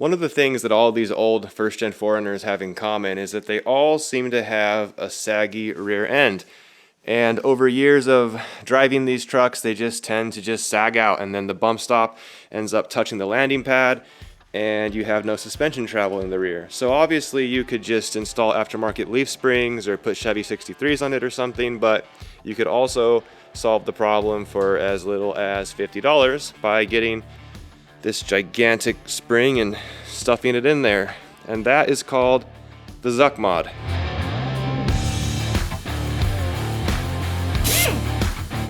One of the things that all these old first-gen 4Runners have in common is that they all seem to have a saggy rear end. And over years of driving these trucks, they just tend to just sag out, and then the bump stop ends up touching the landing pad, and you have no suspension travel in the rear. So obviously you could just install aftermarket leaf springs or put Chevy 63s on it or something, but you could also solve the problem for as little as $50 by getting this gigantic spring and stuffing it in there. And that is called the ZUK mod.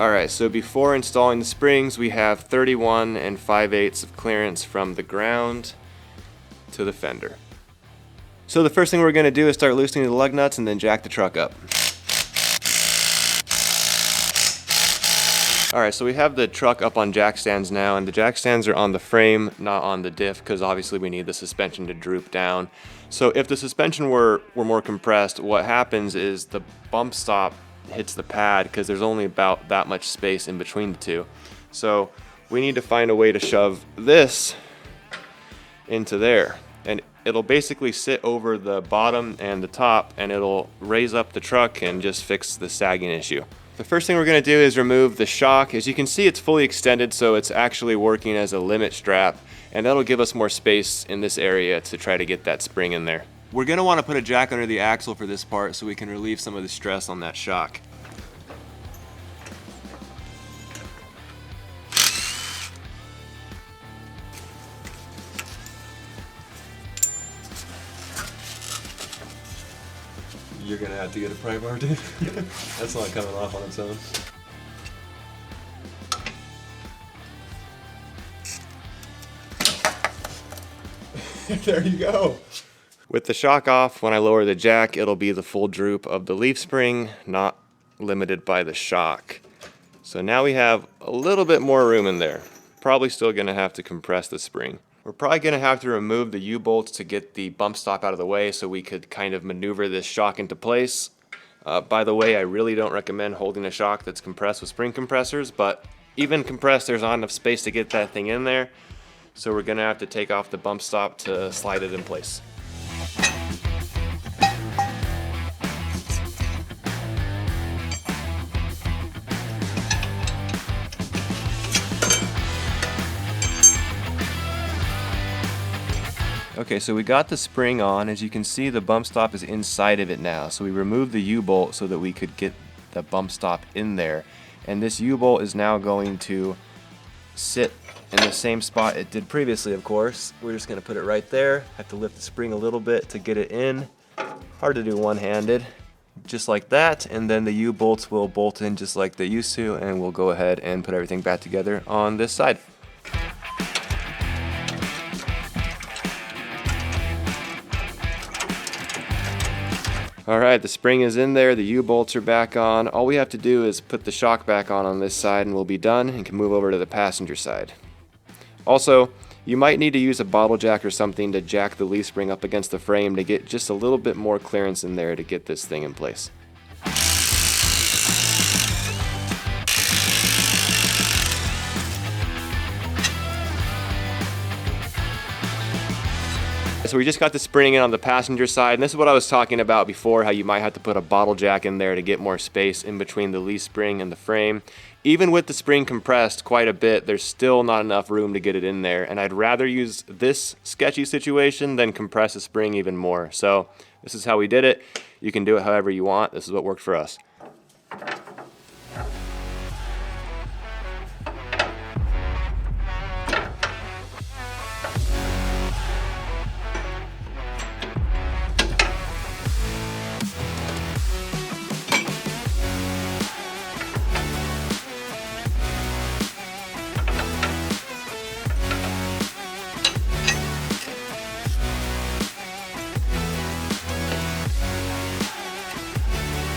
Alright, so before installing the springs, we have 31 5/8 of clearance from the ground to the fender. So the first thing we're going to do is start loosening the lug nuts and then jack the truck up. Alright, so we have the truck up on jack stands now, and the jack stands are on the frame, not on the diff, because obviously we need the suspension to droop down. So if the suspension were more compressed, what happens is the bump stop hits the pad because there's only about that much space in between the two. So we need to find a way to shove this into there, and it'll basically sit over the bottom and the top, and it'll raise up the truck and just fix the sagging issue. The first thing we're going to do is remove the shock. As you can see, it's fully extended, so it's actually working as a limit strap, and that'll give us more space in this area to try to get that spring in there. We're going to want to put a jack under the axle for this part so we can relieve some of the stress on that shock. You're gonna have to get a pry bar, dude. That's not coming off on its own. There you go. With the shock off, when I lower the jack, it'll be the full droop of the leaf spring, not limited by the shock. So now we have a little bit more room in there. Probably still gonna have to compress the spring. We're probably going to have to remove the U-bolts to get the bump stop out of the way so we could kind of maneuver this shock into place. By the way, I really don't recommend holding a shock that's compressed with spring compressors, but even compressed, there's not enough space to get that thing in there. So we're going to have to take off the bump stop to slide it in place. Okay, so we got the spring on. As you can see, the bump stop is inside of it now. So we removed the U-bolt so that we could get the bump stop in there. And this U-bolt is now going to sit in the same spot it did previously, of course. We're just gonna put it right there. Have to lift the spring a little bit to get it in. Hard to do one-handed. Just like that, and then the U-bolts will bolt in just like they used to, and we'll go ahead and put everything back together on this side. Alright, the spring is in there, the U-bolts are back on. All we have to do is put the shock back on this side and we'll be done and can move over to the passenger side. Also, you might need to use a bottle jack or something to jack the leaf spring up against the frame to get just a little bit more clearance in there to get this thing in place. So we just got the spring in on the passenger side, and this is what I was talking about before, how you might have to put a bottle jack in there to get more space in between the leaf spring and the frame. Even with the spring compressed quite a bit, there's still not enough room to get it in there, and I'd rather use this sketchy situation than compress the spring even more. So this is how we did it. You can do it however you want. This is what worked for us.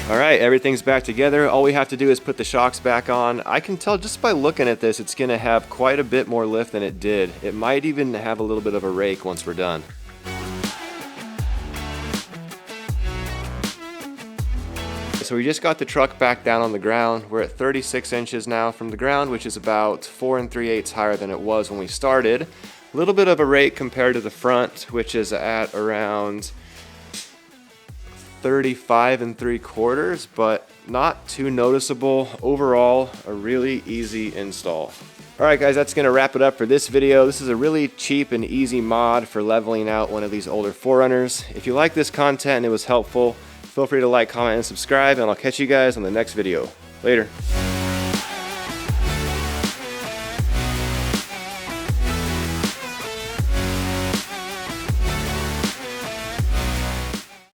Alright, everything's back together. All we have to do is put the shocks back on. I can tell just by looking at this, it's going to have quite a bit more lift than it did. It might even have a little bit of a rake once we're done. So we just got the truck back down on the ground. We're at 36 inches now from the ground, which is about 4 3/8 higher than it was when we started. A little bit of a rake compared to the front, which is at around 35 3/4, but not too noticeable. Overall, a really easy install. Alright guys, that's going to wrap it up for this video. This is a really cheap and easy mod for leveling out one of these older 4Runners. If you like this content and it was helpful, feel free to like, comment, and subscribe, and I'll catch you guys on the next video. Later.